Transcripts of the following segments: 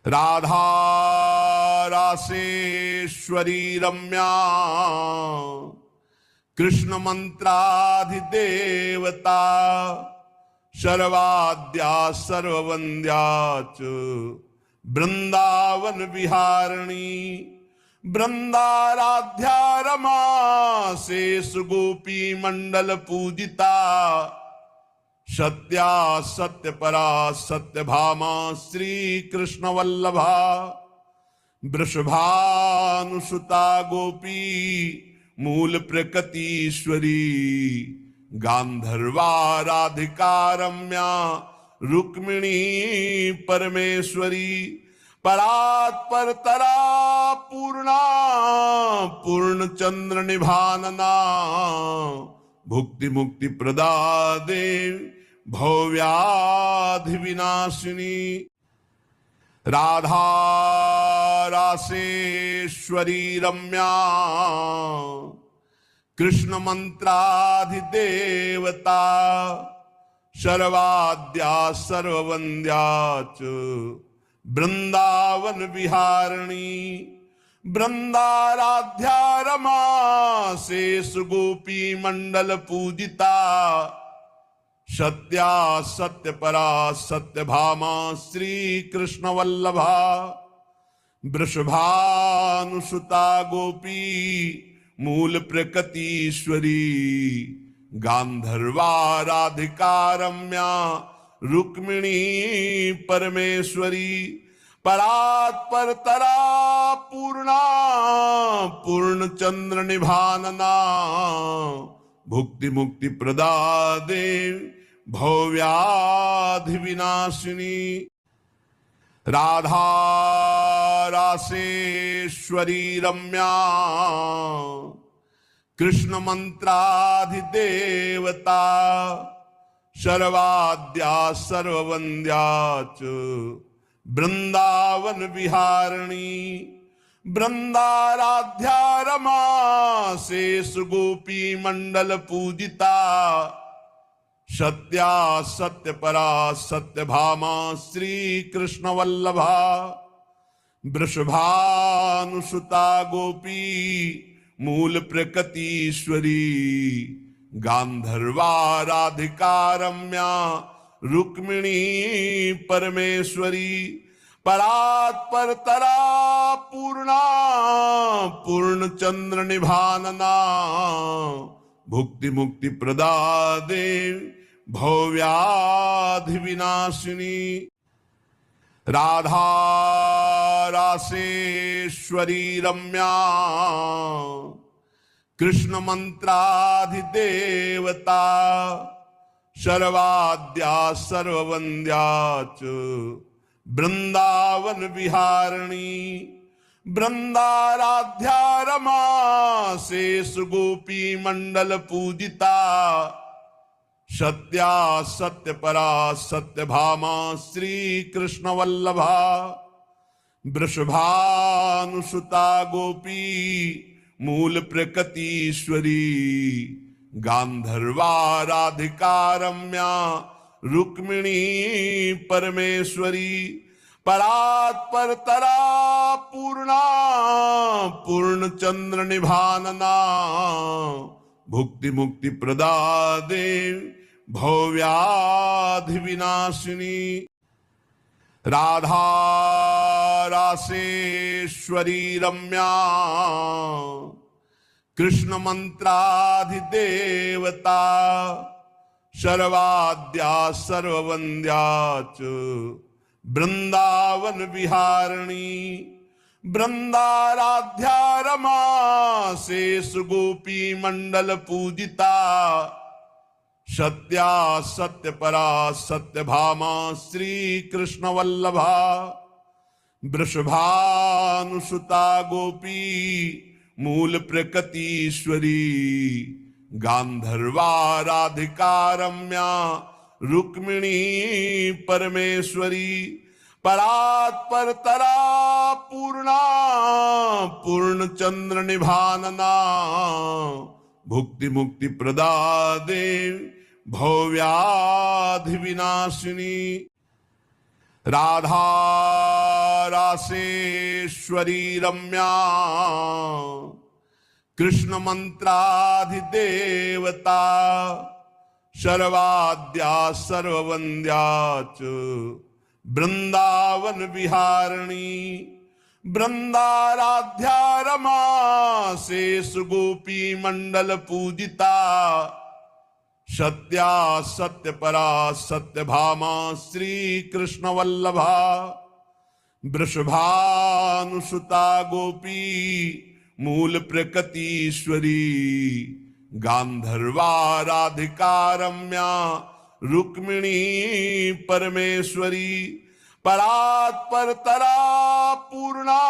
राधा रासेश्वरी रम्या कृष्ण मंत्राधिदेवता शर्वाद्या सर्ववंद्या च वृंदावन विहारिणी वृंदाराध्या रमा शेष गोपी मंडल पूजिता सत्या सत्य परा सत्य भामा श्री कृष्ण वल्लभा वृषभानुसुता गोपी मूल प्रकृतीश्वरी गांधर्वा राधिका रम्या रुक्मिणी परमेश्वरी परात्परतरा पूर्णा पूर्ण चंद्र निभानना भुक्ति मुक्ति प्रदा देव भव्याधि विनाशिनी राधा रासेश्वरी रम्या कृष्ण मंत्राधिदेवता शर्वाद्या सर्ववंद्या च वृंदावन विहारिणी वृंदाराध्या रमा शेष गोपी मंडल पूजिता सत्या सत्य परा सत्य भामा श्री कृष्ण वल्लभा वृषभानुसुता गोपी मूल प्रकृतीश्वरी गांधर्वा राधिका रम्या रुक्मिणी परमेश्वरी परात्परतरा पूर्णा पूर्ण चंद्र निभानना भुक्ति मुक्ति प्रदा देव भव्याधि विनाशिनी राधा रासेश्वरी रम्या कृष्ण मंत्राधिदेवता शर्वाद्या सर्ववंद्या च वृंदावन विहारिणी वृंदाराध्या रमा शेष गोपी मंडल पूजिता सत्या सत्य परा सत्य भामा श्री कृष्ण वल्लभा वृषभानुसुता गोपी मूल प्रकृतीश्वरी गांधर्वा राधिका रम्या रुक्मिणी परमेश्वरी परात्परतरा पूर्णा पूर्ण चंद्र निभानना भुक्ति मुक्ति प्रदा देव भव्याधि विनाशिनी राधा रासेश्वरी रम्या कृष्ण मंत्राधिदेवता शर्वाद्या सर्ववंद्या च वृंदावन विहारिणी वृंदाराध्या रमा शेष गोपी मंडल पूजिता सत्या सत्य परा सत्य भामा श्री कृष्ण वल्लभा वृषभानुसुता गोपी मूल प्रकृतीश्वरी गांधर्वा राधिका रम्या रुक्मिणी परमेश्वरी परात्परतरा पूर्णा पूर्ण चंद्र निभानना भुक्ति मुक्ति प्रदा देव भव्याधि विनाशिनी राधा रासेश्वरी रम्या कृष्ण मंत्राधिदेवता शर्वाद्या सर्ववंद्या च वृंदावन विहारिणी वृंदाराध्या रमा शेष गोपी मंडल पूजिता सत्या सत्य परा सत्य भामा श्री कृष्ण वल्लभा वृषभानुसुता गोपी मूल प्रकृतीश्वरी गांधर्वा राधिका रम्या रुक्मिणी परमेश्वरी परात्परतरा पूर्णा पूर्ण चंद्र निभानना भुक्ति मुक्ति प्रदा देव भव्याधि विनाशिनी राधा राधेश्वरी रम्या कृष्ण मंत्राधिदेवता शर्वाद्या सर्ववन्द्या च वृंदावन विहारिणी वृंदाराध्या रमा शेष गोपी मंडल पूजिता सत्या सत्य परा सत्य भामा श्री कृष्ण वल्लभा वृषभानुसुता गोपी मूल प्रकृतीश्वरी गांधर्वा राधिका रम्या रुक्मिणी परमेश्वरी परात्परतरा पूर्णा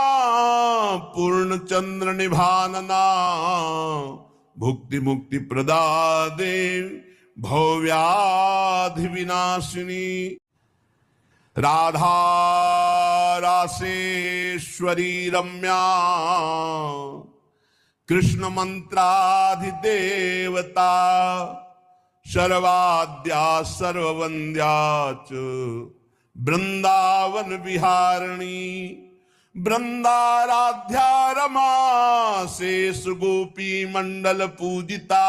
पूर्ण चंद्र निभानना भुक्ति मुक्ति प्रदा देवी भव्याधि विनाशिनी राधा रासेश्वरी रम्या कृष्ण मंत्राधिदेवता शर्वाद्या सर्ववन्द्या च वृंदावन विहारिणी वृंदाराध्या रमा शेष गोपी मंडल पूजिता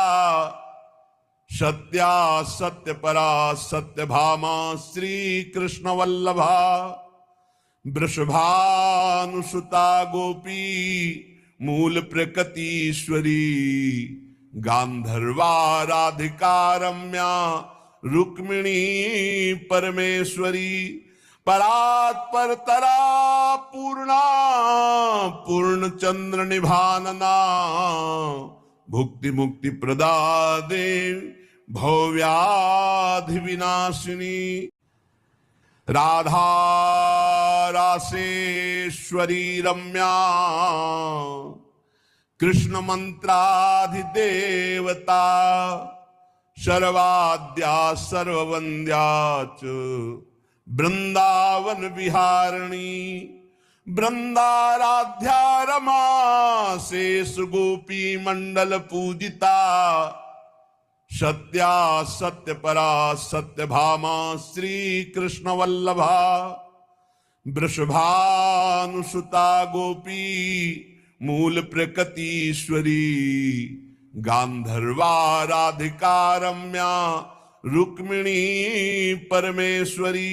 सत्या सत्य परा सत्य भामा श्री कृष्ण वल्लभा वृषभानुसुता गोपी मूल प्रकृतीश्वरी गांधर्वा राधिका रम्या रुक्मिणी परमेश्वरी परात्परतरा पूर्णा पूर्ण चंद्र निभानना भुक्ति मुक्ति प्रदा देवी भव्याधि विनाशिनी राधा रासेश्वरी रम्या कृष्ण मंत्राधिदेवता शर्वाद्या सर्ववन्द्या च वृंदावन विहारिणी वृंदाराध्या रमा शेष गोपी मंडल पूजिता सत्या सत्य परा सत्य भामा श्री कृष्ण वल्लभा वृषभानुसुता गोपी मूल प्रकृतीश्वरी गांधर्वा राधिका रम्या रुक्मिणी परमेश्वरी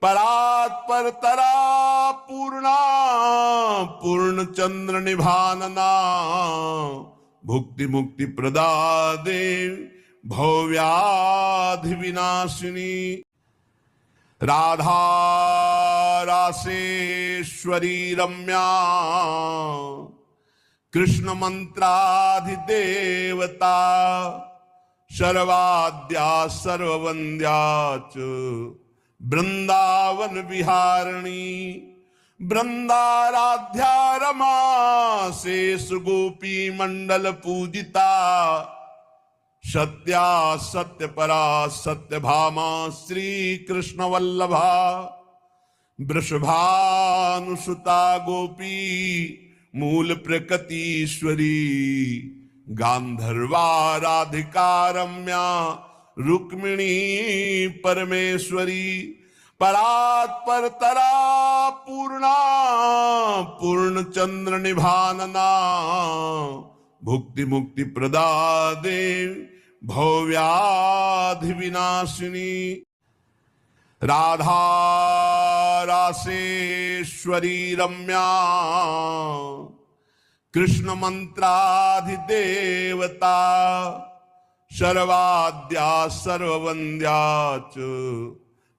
परात्परतरा पूर्णा पूर्ण चंद्र निभानना भुक्ति मुक्ति प्रदा देवी भव्याधि विनाशिनी राधा रासेश्वरी रम्या कृष्ण मंत्राधिदेवता शर्वाद्या सर्ववन्द्या च वृंदावन विहारिणी वृंदाराध्या रमा शेष गोपी मंडल पूजिता सत्या सत्य परा सत्य भामा श्री कृष्ण वल्लभा वृषभानुसुता गोपी मूल प्रकृतीश्वरी गांधर्वा राधिका रम्या रुक्मिणी परमेश्वरी परात्परतरा पूर्णा पूर्ण चंद्र निभानना भुक्ति मुक्ति प्रदा देवी भव्याधि विनाशिनी राधा रासेश्वरी रम्या कृष्ण मंत्राधिदेवता शर्वाद्या सर्ववन्द्या च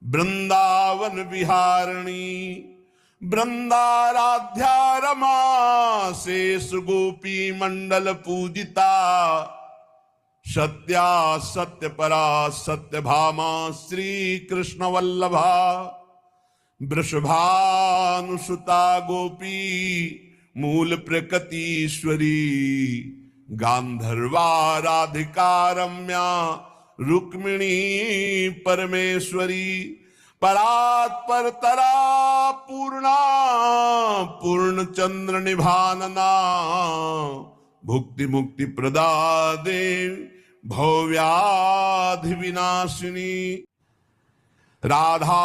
वृंदावन विहारिणी वृंदाराध्या रमा शेष गोपी मंडल पूजिता सत्या सत्य परा सत्य भामा श्री कृष्ण वल्लभा वृषभानुसुता गोपी मूल प्रकृतीश्वरी गांधर्वा राधिका रम्या रुक्मिणी परमेश्वरी परात्परतरा पूर्णा पूर्ण चंद्र निभानना भुक्ति मुक्ति प्रदा देवी भव्याधि विनाशिनी राधा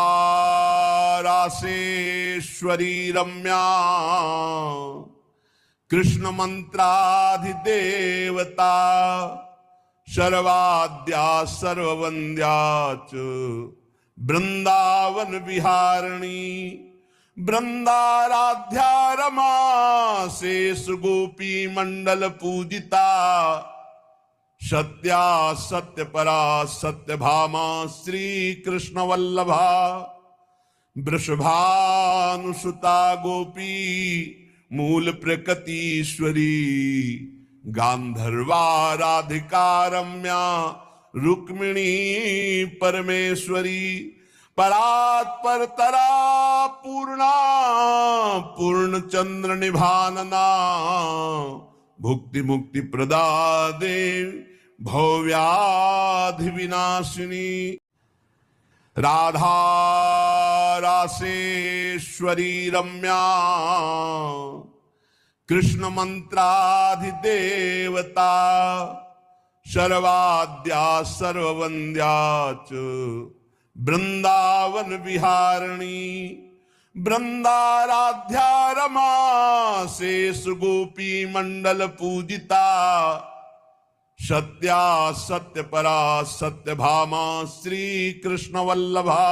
रासेश्वरी रम्या कृष्ण मंत्राधिदेवता शर्वाद्या सर्ववन्द्या च वृंदावन विहारिणी वृंदाराध्या रमा शेष गोपी मंडल पूजिता सत्या सत्य परा सत्य भामा श्री कृष्ण वल्लभा वृषभानुसुता गोपी मूल प्रकृतीश्वरी गांधर्वा राधिका रम्या रुक्मिणी परमेश्वरी परात्परतरा पूर्णा पूर्ण चंद्र निभानना भुक्ति मुक्ति प्रदा देवी भव्याधि विनाशिनी राधा रासेश्वरी रम्या कृष्ण मंत्राधिदेवता शर्वाद्या सर्ववन्द्या च वृंदावन विहारिणी वृंदाराध्या रमा शेष गोपी मंडल पूजिता सत्या सत्य परा सत्य भामा श्री कृष्ण वल्लभा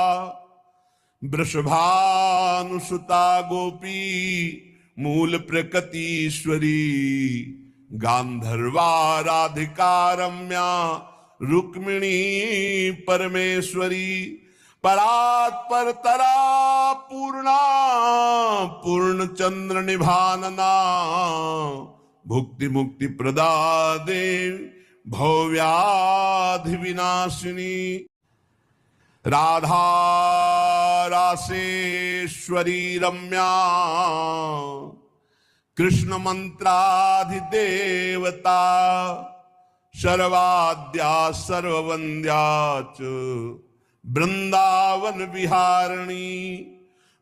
वृषभानुसुता गोपी मूल प्रकृतीश्वरी गांधर्वा राधिका रम्या रुक्मिणी परमेश्वरी परात्परतरा पूर्णा पूर्ण चंद्र निभानना भुक्ति मुक्ति प्रदा देवी भव्याधि विनाशिनी राधा रासेश्वरी रम्या कृष्ण मंत्राधिदेवता शर्वाद्या सर्ववन्द्या च वृंदावन विहारिणी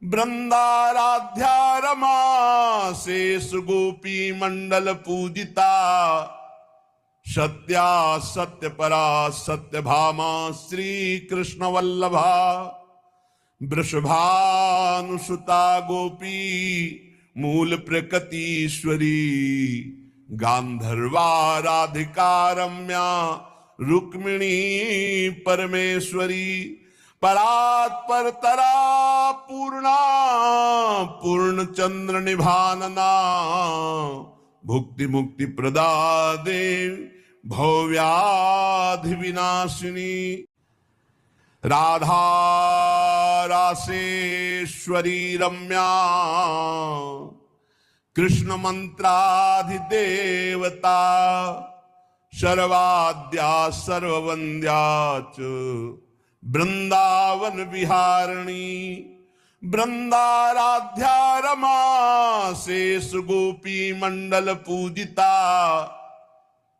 वृंदाराध्या रमा शेष गोपी मंडल पूजिता सत्या सत्य परा सत्य भामा श्री कृष्ण वल्लभा वृषभानुसुता गोपी मूल प्रकृतीश्वरी गांधर्वा राधिका रम्या रुक्मिणी परमेश्वरी परात्परतरा पूर्णा पूर्ण चंद्र निभानना भुक्ति मुक्ति प्रदा देवी भव्याधि विनाशिनी राधा रासेश्वरी रम्या कृष्ण मंत्राधिदेवता शर्वाद्या सर्ववन्द्या च वृंदावन विहारिणी वृंदाराध्या रमा शेष गोपी मंडल पूजिता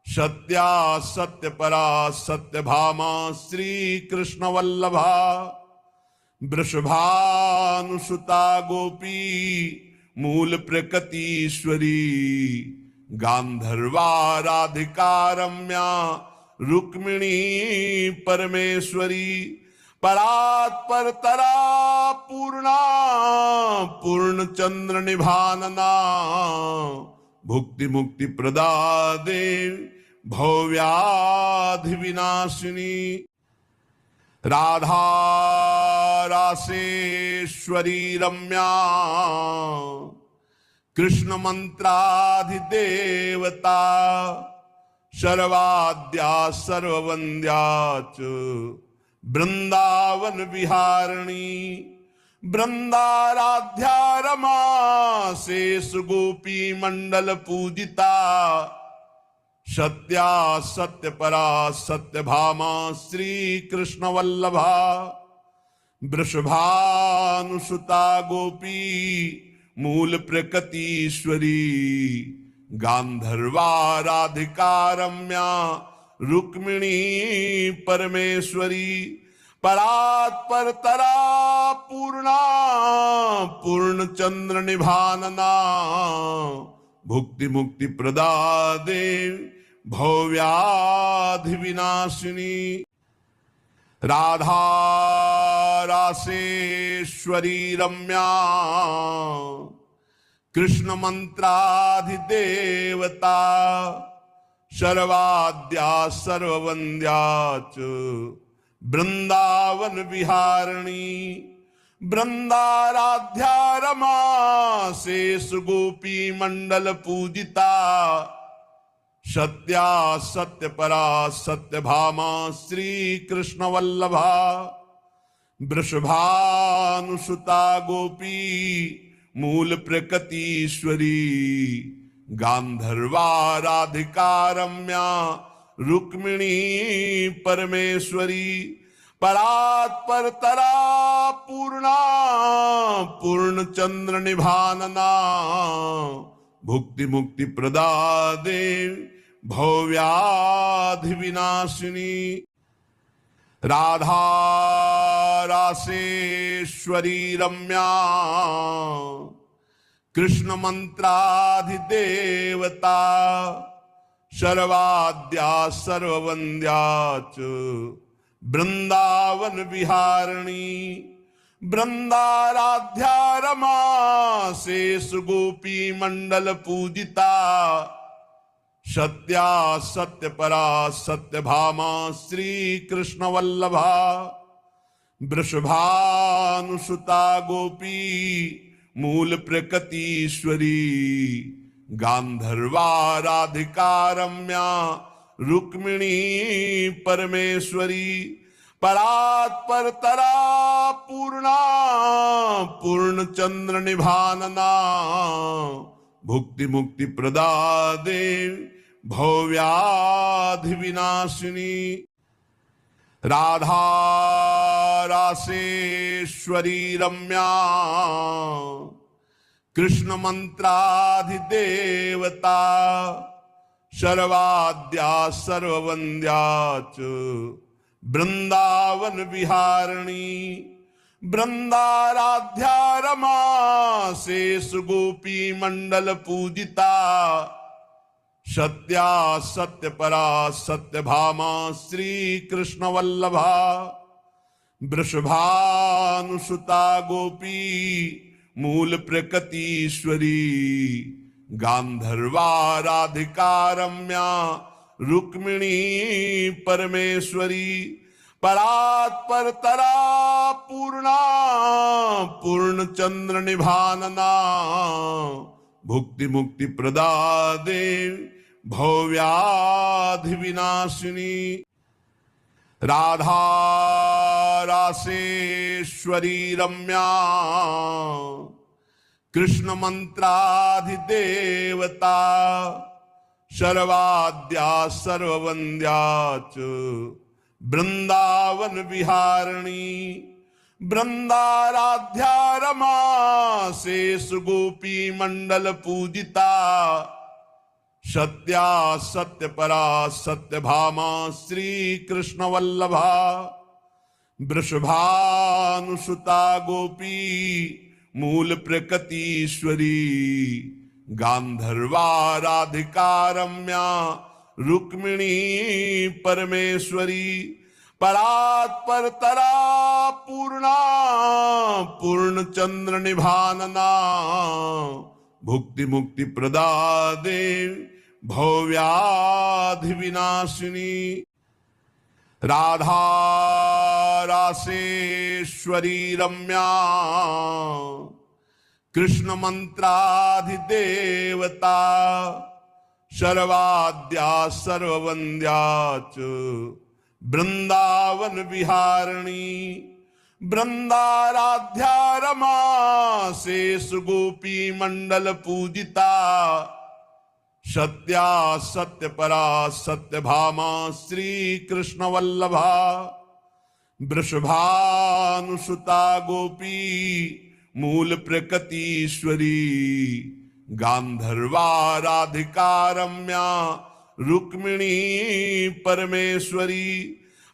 सत्या सत्य परा सत्य भामा श्री कृष्ण वल्लभा वृषभानुसुता गोपी मूल प्रकृतीश्वरी गांधर्वा राधिका रम्या रुक्मिणी परमेश्वरी परात्परतरा पूर्णा पूर्ण चंद्र निभानना भुक्ति मुक्ति प्रदा देवी भव्याधि विनाशिनी राधा रासेश्वरी रम्या कृष्ण मंत्राधिदेवता शर्वाद्या सर्ववन्द्या च वृंदावन विहारिणी वृंदाराध्या रमा शेष गोपी मंडल पूजिता सत्या सत्य परा सत्य भामा श्री कृष्ण वल्लभा वृषभानुसुता गोपी मूल प्रकृतीश्वरी गांधर्वा राधिका रम्या रुक्मिणी परमेश्वरी परात्परतरा पूर्णा पूर्ण चंद्र निभानना भुक्ति मुक्ति प्रदा देवी भव्याधि विनाशिनी राधा रासेश्वरी रम्या कृष्ण मंत्राधिदेवता शर्वाद्या सर्ववन्द्या च वृंदावन विहारिणी वृंदाराध्या रमा शेष गोपी मंडल पूजिता सत्या सत्य परा सत्य भामा श्री कृष्ण वल्लभा वृषभानुसुता गोपी मूल प्रकृतीश्वरी गांधर्वा राधिका रम्या रुक्मिणी परमेश्वरी परात्पर तरा पूर्णा पूर्ण चंद्र निभानना भुक्ति मुक्ति प्रदा देवी भव्याधि विनाशिनी राधा रासेश्वरी रम्या कृष्ण मंत्राधिदेवता शर्वाद्या सर्ववन्द्या च वृंदावन विहारिणी वृंदाराध्या रमा शेष गोपी मंडल पूजिता सत्या सत्य परा सत्य भामा श्री कृष्ण वल्लभा वृषभानुसुता गोपी मूल प्रकृतीश्वरी गांधर्वा राधिका रम्या रुक्मिणी परमेश्वरी परात्पर तरा पूर्णा पूर्ण चंद्र निभानना भुक्ति मुक्ति प्रदा देवी भव्याधि विनाशिनी राधा रासेश्वरी रम्या कृष्ण मंत्राधिदेवता शर्वाद्या सर्ववन्द्या च वृंदावन विहारिणी वृंदाराध्या रमा शेष गोपी मंडल पूजिता सत्या सत्य परा सत्य भामा श्री कृष्ण वल्लभा वृषभानुसुता गोपी मूल प्रकृतीश्वरी गांधर्वा राधिका रम्या रुक्मिणी परमेश्वरी परात्पर तरा पूर्णा पूर्ण चंद्र निभानना भुक्ति मुक्ति प्रदा देवी भव्याधि विनाशिनी राधा रासेश्वरी रम्या कृष्ण मंत्राधिदेवता शर्वाद्या सर्ववन्द्या च वृंदावन विहारिणी वृंदाराध्या रमा शेष गोपी मंडल पूजिता सत्या सत्य परा सत्य भामा श्री कृष्ण वल्लभा वृषभानुसुता गोपी मूल प्रकृतीश्वरी गांधर्वा राधिका रम्या रुक्मिणी परमेश्वरी परात्पर तरा पूर्णा पूर्ण चंद्र निभानना भुक्ति मुक्ति प्रदा देवी भव्याधि विनाशिनी राधा रासेश्वरी रम्या कृष्ण मंत्राधिदेवता शर्वाद्या सर्ववन्द्या च वृंदावन विहारिणी वृंदाराध्या रमा शेष गोपी मंडल पूजिता सत्या सत्य परा सत्य भामा श्री कृष्ण वल्लभा वृषभानुसुता गोपी मूल प्रकृतीश्वरी गांधर्वा राधिका रम्या रुक्मिणी परमेश्वरी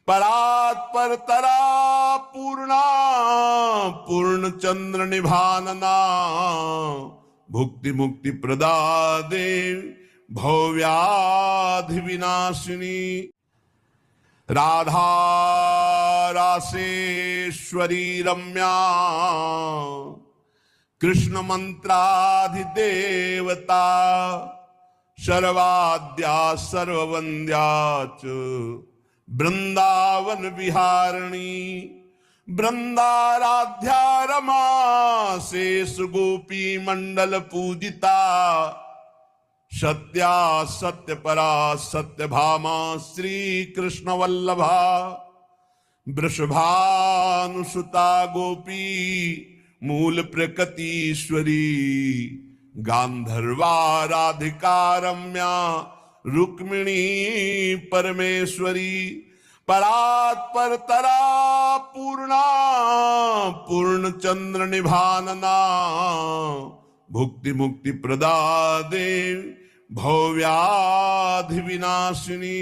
परात्पर तरा पूर्णा पूर्ण चंद्र निभानना भुक्ति मुक्ति प्रदा देवी भव्याधि विनाशिनी राधा रासेश्वरी रम्या कृष्ण मंत्राधिदेवता सर्वाद्या सर्ववंद्या च वृंदावन विहारिणी वृंदाराध्या रमा शेष गोपी मंडल पूजिता सत्या सत्य परा सत्य भामा श्री कृष्ण वल्लभा वृषभानुसुता गोपी मूल प्रकृतीश्वरी गांधर्वा राधिका रम्या रुक्मिणी परमेश्वरी परात्परतरा पूर्णा पूर्णचंद्र निभानना भुक्ति मुक्ति प्रदा देव भव्याधि विनाशिनी